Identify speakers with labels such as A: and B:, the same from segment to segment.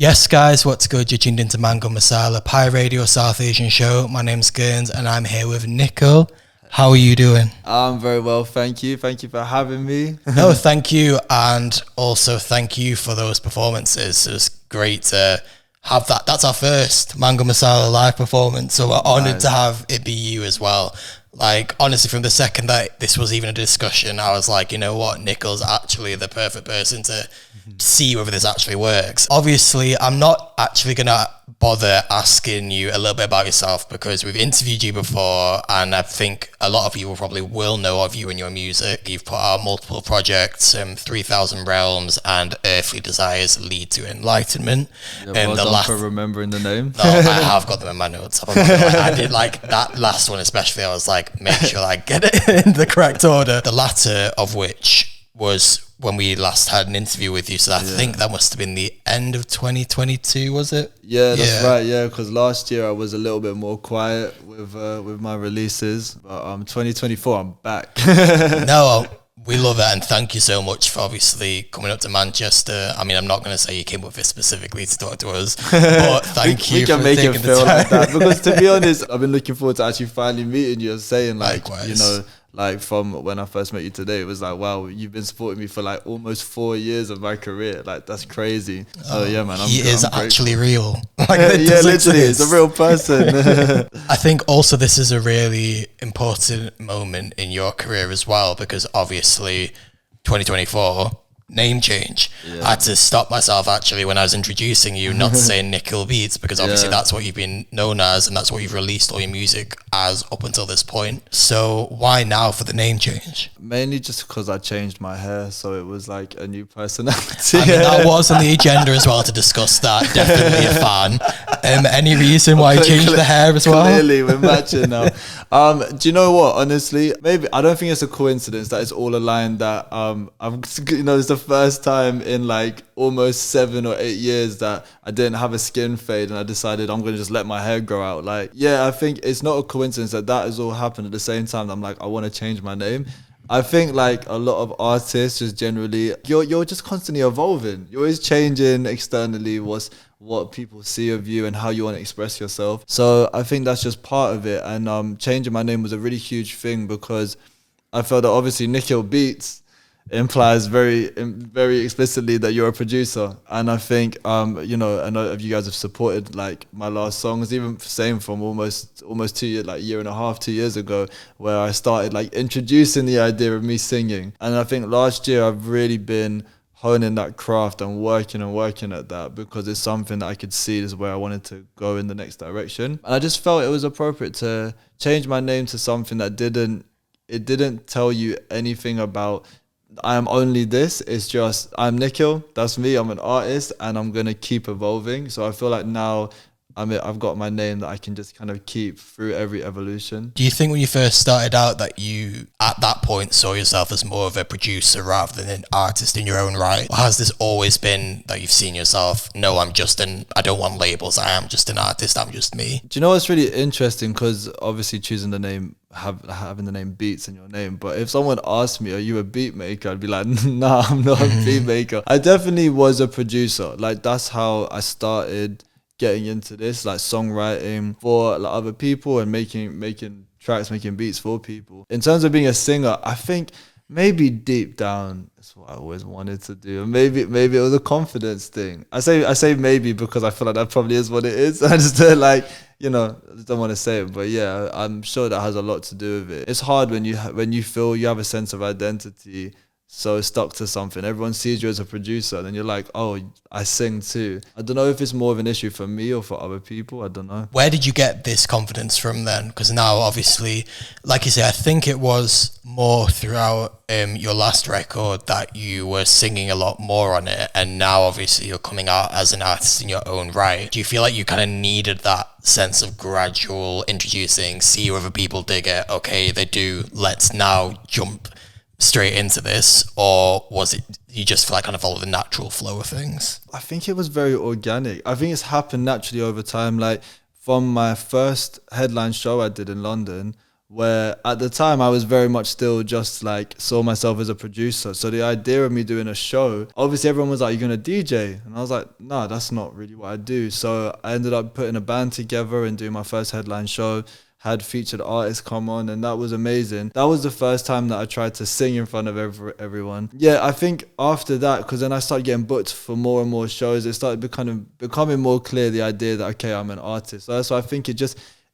A: Yes, guys, what's good? You're tuned into Mango Masala, Pi Radio South Asian show. My name's Gerns and I'm here with Nikhil. How are you doing?
B: I'm very well, thank you. Thank you for having me.
A: No, thank you. And also thank you for those performances. It was great to have that. That's our first Mango Masala live performance. So we're honoured to have it be you as well. Like, honestly, from the second that this was even a discussion, I was like, you know what, Nikhil's actually the perfect person to see whether this actually works. Obviously, I'm not actually going to bother asking you a little bit about yourself because we've interviewed you before and I think a lot of people probably will know of you and your music. You've put out multiple projects, 3,000 Realms and Earthly Desires Lead to Enlightenment.
B: Yeah, well done for remembering the name.
A: No, I have got them in my notes. I did like that last one especially. I was like, make sure I get it in the correct order. The latter of which was when we last had an interview with you. So I think that must have been the end of 2022, was it?
B: Yeah, that's right. Yeah, because last year I was a little bit more quiet with my releases. But 2024, I'm back.
A: No, we love it, and thank you so much for obviously coming up to Manchester. I mean, I'm not going to say you came up here specifically to talk to us, but thank you for taking the time. We can make it feel like that,
B: because to be honest, I've been looking forward to actually finally meeting you and saying like, likewise. You know, like from when I first met you today, it was like, wow, you've been supporting me for like almost 4 years of my career. Like, that's crazy. So yeah, man,
A: he is actually real.
B: Like, yeah, literally, it's a real person.
A: I think also this is a really important moment in your career as well, because obviously 2024, name change. I had to stop myself actually when I was introducing you not to say Nikhil Beats, because obviously that's what you've been known as and that's what you've released all your music as up until this point. So why now for the name change?
B: Mainly just because I changed my hair, so it was like a new personality.
A: I mean, that was on the agenda as well to discuss that. Definitely a fan. Any reason why you changed the hair as well?
B: Clearly, we're matching now. Do you know what? Honestly, maybe I don't think it's a coincidence that it's all aligned. That it's the first time in like almost 7 or 8 years that I didn't have a skin fade, and I decided I'm going to just let my hair grow out. Like, yeah, I think it's not a coincidence that has all happened at the same time. I'm like, I want to change my name. I think like a lot of artists just generally, you're just constantly evolving. You're always changing externally what people see of you and how you want to express yourself. So I think that's just part of it. And changing my name was a really huge thing because I felt that obviously Nikhil Beats implies very explicitly that you're a producer, and I think I know you guys have supported like my last songs, even same from almost 2 years, like year and a half, 2 years ago, where I started like introducing the idea of me singing. And I think last year I've really been honing that craft and working at that, because it's something that I could see is where I wanted to go in the next direction. And I just felt it was appropriate to change my name to something that didn't tell you anything about I am only this. It's just I'm Nikhil, that's me, I'm an artist, and I'm gonna keep evolving. So I feel like now I've got my name that I can just kind of keep through every evolution.
A: Do you think when you first started out that you at that point saw yourself as more of a producer rather than an artist in your own right? Or has this always been that you've seen yourself, no, I don't want labels, I am just an artist, I'm just me?
B: Do you know what's really interesting? Because obviously choosing the name, having the name Beats in your name, but if someone asked me, are you a beat maker? I'd be like, nah, I'm not a beat maker. I definitely was a producer. Like, that's how I started getting into this, like songwriting for like other people and making tracks, making beats for people. In terms of being a singer, I think maybe deep down that's what I always wanted to do. Maybe it was a confidence thing. I say maybe because I feel like that probably is what it is. I just don't I just don't want to say it, but yeah, I'm sure that has a lot to do with it. It's hard when you feel you have a sense of identity so stuck to something. Everyone sees you as a producer, and then you're like, oh, I sing too. I don't know if it's more of an issue for me or for other people. I don't know.
A: Where did you get this confidence from then? Because now, obviously, like you say, I think it was more throughout your last record that you were singing a lot more on it, and now obviously you're coming out as an artist in your own right. Do you feel like you kind of needed that sense of gradual introducing, see whether people dig it, okay, they do, let's now jump straight into this? Or was it you just feel like kind of follow the natural flow of things?
B: I think it was very organic. I think it's happened naturally over time. Like from my first headline show I did in London where at the time I was very much still just like saw myself as a producer. So the idea of me doing a show, obviously everyone was like, you're going to DJ? And I was like, no, that's not really what I do. So I ended up putting a band together and doing my first headline show, had featured artists come on, and that was amazing. That was the first time that I tried to sing in front of everyone. Yeah, I think after that, because then I started getting booked for more and more shows, it started becoming more clear the idea that, okay, I'm an artist. So that's why I think it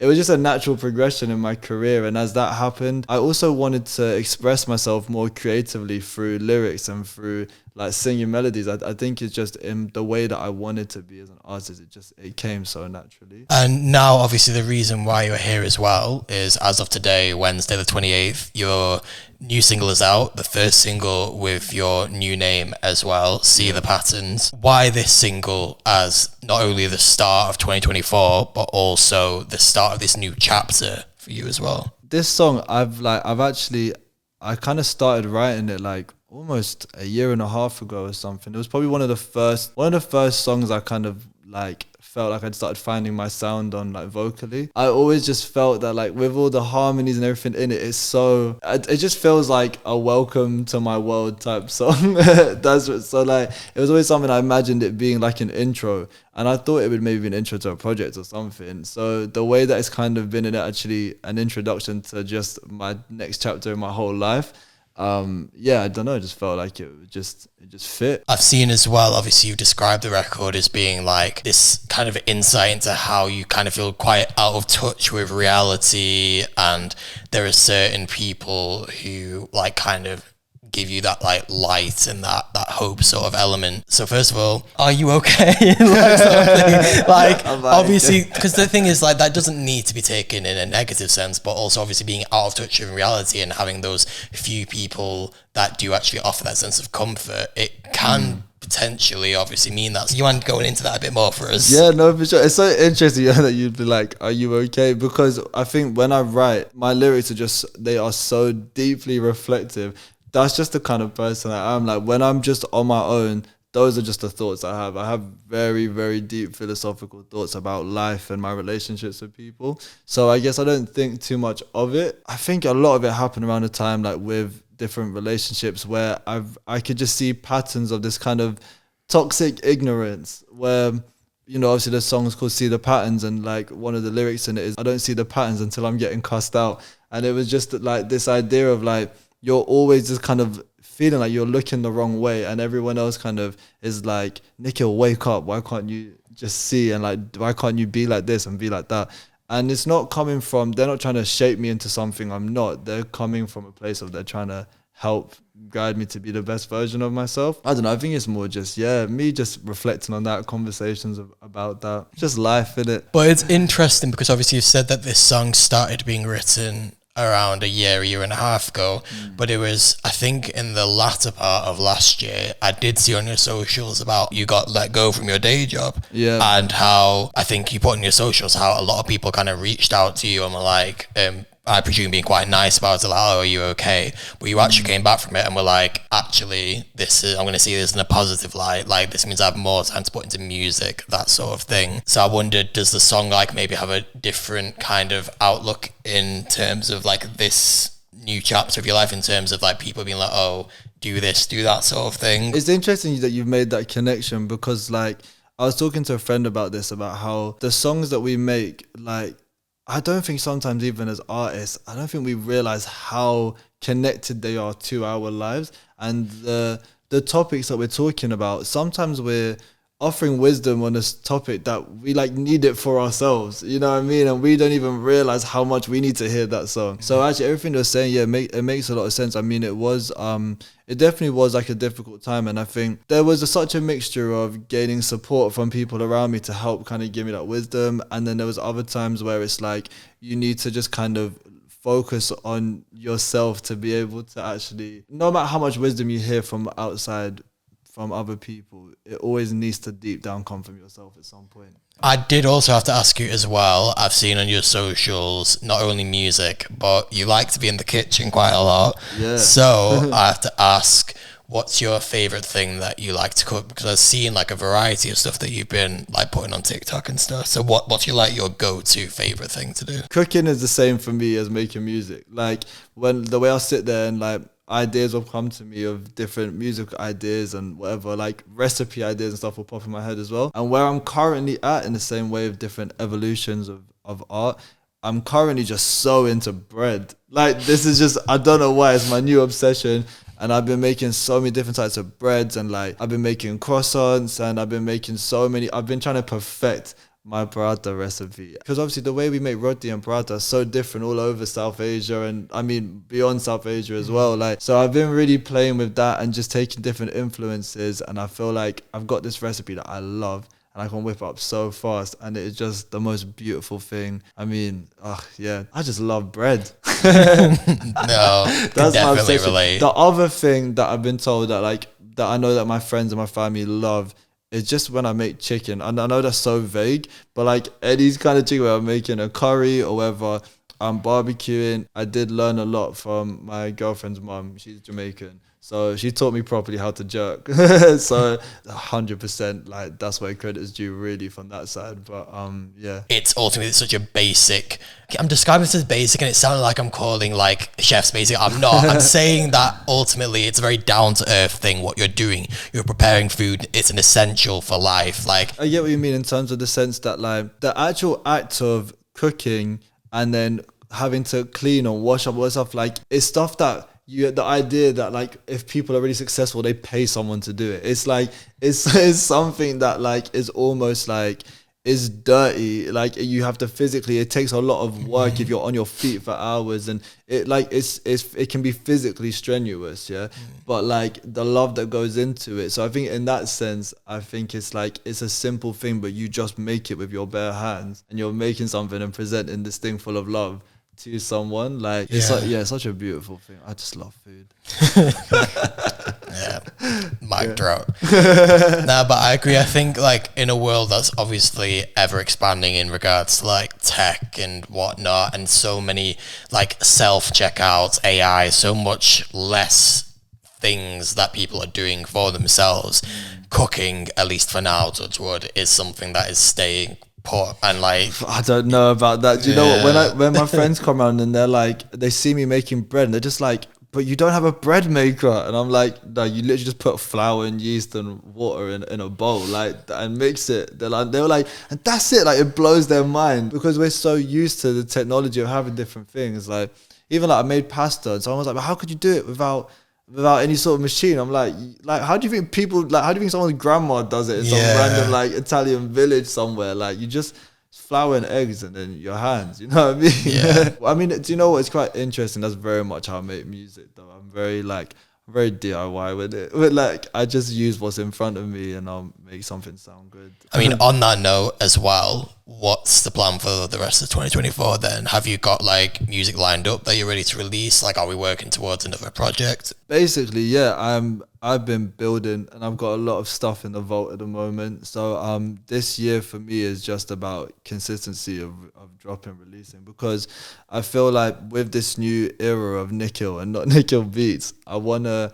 B: was just a natural progression in my career. And as that happened, I also wanted to express myself more creatively through lyrics and through like singing melodies. I think it's just in the way that I wanted to be as an artist. It came so naturally.
A: And now, obviously, the reason why you're here as well is, as of today, Wednesday the 28th, your new single is out, the first single with your new name as well, See the Patterns. Why this single as not only the start of 2024, but also the start of this new chapter for you as well?
B: This song, I kind of started writing it like almost a year and a half ago or something. It was probably one of the first songs I kind of like felt like I'd started finding my sound on, like vocally. I always just felt that like with all the harmonies and everything in it, it just feels like a welcome to my world type song. So like it was always something I imagined it being like an intro, and I thought it would maybe be an intro to a project or something. So the way that it's kind of been actually an introduction to just my next chapter in my whole life. I don't know, I just felt like it just fit.
A: I've seen as well, obviously you described the record as being like this kind of insight into how you kind of feel quite out of touch with reality, and there are certain people who like kind of give you that like light and that hope sort of element. So first of all, are you okay? like obviously, because the thing is like that doesn't need to be taken in a negative sense, but also obviously being out of touch with reality and having those few people that do actually offer that sense of comfort, it can potentially obviously mean that. So you mind going into that a bit more for us?
B: Yeah, no, for sure. It's so interesting that you'd be like, are you okay? Because I think when I write, my lyrics they are so deeply reflective. That's just the kind of person I am. Like when I'm just on my own, those are just the thoughts I have. I have very, very deep philosophical thoughts about life and my relationships with people. So I guess I don't think too much of it. I think a lot of it happened around the time like with different relationships where I could just see patterns of this kind of toxic ignorance where, you know, obviously the song is called See the Patterns, and like one of the lyrics in it is, I don't see the patterns until I'm getting cussed out. And it was just like this idea of like, you're always just kind of feeling like you're looking the wrong way, and everyone else kind of is like, Nikhil, wake up. Why can't you just see? And like, why can't you be like this and be like that? And it's not coming from, they're not trying to shape me into something I'm not. They're coming from a place of they're trying to help guide me to be the best version of myself. I don't know. I think it's more just, me just reflecting on that, conversations about that. Just life, innit?
A: But it's interesting because obviously you've said that this song started being written around a year and a half ago, but it was, I think, in the latter part of last year, I did see on your socials about you got let go from your day job, and how I think you put on your socials how a lot of people kind of reached out to you and were like, I presume being quite nice about it, like, oh, are you okay? But you actually came back from it and were like, actually, I'm going to see this in a positive light. Like, this means I have more time to put into music, that sort of thing. So I wondered, does the song like maybe have a different kind of outlook in terms of like this new chapter of your life, in terms of like people being like, oh, do this, do that sort of thing?
B: It's interesting that you've made that connection, because like I was talking to a friend about this, about how the songs that we make, like, I don't think sometimes even as artists, I don't think we realize how connected they are to our lives. And the topics that we're talking about, sometimes we're offering wisdom on this topic that we like need it for ourselves, you know what I mean? And we don't even realize how much we need to hear that song. So actually everything they're saying, it makes a lot of sense. I mean, it definitely was like a difficult time, and I think there was such a mixture of gaining support from people around me to help kind of give me that wisdom, and then there was other times where it's like you need to just kind of focus on yourself to be able to actually, no matter how much wisdom you hear from outside, from other people, it always needs to deep down come from yourself at some point.
A: I did also have to ask you as well, I've seen on your socials, not only music, but you like to be in the kitchen quite a lot.
B: Yeah.
A: So I have to ask, what's your favorite thing that you like to cook? Because I've seen like a variety of stuff that you've been like putting on TikTok and stuff. So what's your go-to favorite thing to do?
B: Cooking is the same for me as making music. Like when the way I'll sit there and like ideas will come to me of different music ideas and whatever, like recipe ideas and stuff will pop in my head as well. And where I'm currently at, in the same way of different evolutions of art, I'm currently just so into bread. Like this is just, I don't know why, it's my new obsession. And I've been making so many different types of breads, and like I've been making croissants, and I've been making I've been trying to perfect my paratha recipe, because obviously the way we make roti and paratha is so different all over South Asia, and I mean beyond South Asia as well. Like, so I've been really playing with that and just taking different influences, and I feel like I've got this recipe that I love and I can whip up so fast, and it's just the most beautiful thing. I mean, yeah, I just love bread.
A: No, that's definitely
B: obsession.
A: relate.
B: The other thing that I've been told that I know that my friends and my family love, it's just when I make chicken. And I know that's so vague, but like any kind of chicken, where I'm making a curry or whether I'm barbecuing, I did learn a lot from my girlfriend's mum. She's Jamaican. So she taught me properly how to jerk. So 100%, like that's where credit is due really from that side. But yeah.
A: It's ultimately such a basic, I'm describing this as basic and it sounded like I'm calling like chefs basic. I'm not. I'm saying that ultimately it's a very down to earth thing what you're doing. You're preparing food. It's an essential for life. Like,
B: I get what you mean in terms of the sense that like the actual act of cooking and then having to clean or wash up all stuff, like it's stuff that the idea that like if people are really successful, they pay someone to do it. It's like it's something that like is almost like is dirty. Like you have to physically, it takes a lot of work if you're on your feet for hours, and it like it can be physically strenuous, yeah. But like the love that goes into it. So I think in that sense, I think it's like it's a simple thing, but you just make it with your bare hands, and you're making something and presenting this thing full of love to someone. Like it's like, yeah, such a beautiful thing. I just love food.
A: Yeah, mic drop. No, but I agree. I think like in a world that's obviously ever expanding in regards to like tech and whatnot, and so many like self checkouts, AI, so much less things that people are doing for themselves. Cooking, at least for now, touch wood, is something that is staying put. And like,
B: I don't know about that. Do you know what? When my friends come around and they're like, they see me making bread and they're just like, but you don't have a bread maker. And I'm like, no, you literally just put flour and yeast and water in a bowl, like, and mix it. They were like, and that's it. Like, it blows their mind because we're so used to the technology of having different things. Like, even like I made pasta, and someone was like, but how could you do it without any sort of machine? I'm like, how do you think someone's grandma does it in some random like Italian village somewhere? Like, you just flour and eggs and then your hands, you know what I mean? Yeah. I mean, do you know what? It's quite interesting. That's very much how I make music, though. I'm very DIY with it. But like, I just use what's in front of me and I'll make something sound good.
A: I mean, on that note as well, what's the plan for the rest of 2024 then? Have you got like music lined up that you're ready to release? Like, are we working towards another project?
B: Basically, yeah, I've been building and I've got a lot of stuff in the vault at the moment. So this year for me is just about consistency of dropping, releasing, because I feel like with this new era of Nikhil and not Nikhil Beats, I want to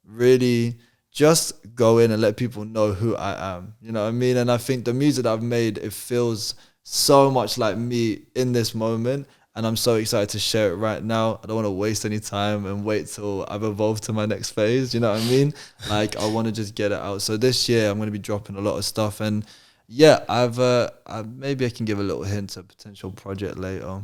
B: really just go in and let people know who I am. You know what I mean? And I think the music that I've made, it feels so much like me in this moment. And I'm so excited to share it right now. I don't want to waste any time and wait till I've evolved to my next phase. You know what I mean? Like, I want to just get it out. So this year I'm going to be dropping a lot of stuff. And yeah, maybe I can give a little hint to a potential project later.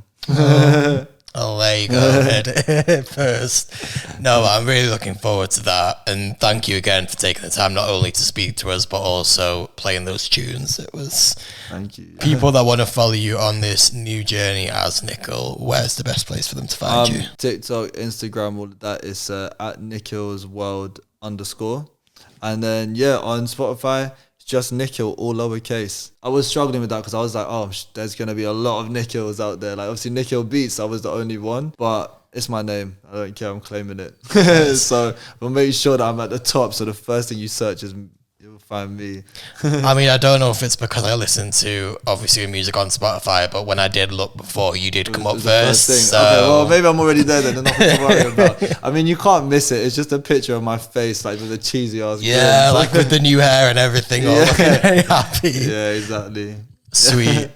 A: I'll let you go ahead first. No, I'm really looking forward to that. And thank you again for taking the time not only to speak to us, but also playing those tunes. It was...
B: Thank you.
A: People that want to follow you on this new journey as Nikhil, where's the best place for them to find you?
B: TikTok, Instagram, all of that is at Nikhil's World _. And then, yeah, on Spotify, just Nikhil, all lowercase. I was struggling with that because I was like, oh, there's going to be a lot of Nikhils out there. Like, obviously, Nikhil Beats, I was the only one, but it's my name. I don't care, I'm claiming it. So we'll make sure that I'm at the top. So the first thing you search is, you'll find me.
A: I mean, I don't know if it's because I listen to obviously your music on Spotify, but when I did look before, you did come up first. So.
B: Okay, well, maybe I'm already there then. Nothing to worry about. I mean, you can't miss it. It's just a picture of my face, like with a cheesy ass.
A: Yeah, like with the new hair and everything, all looking very happy.
B: Yeah, exactly.
A: Sweet.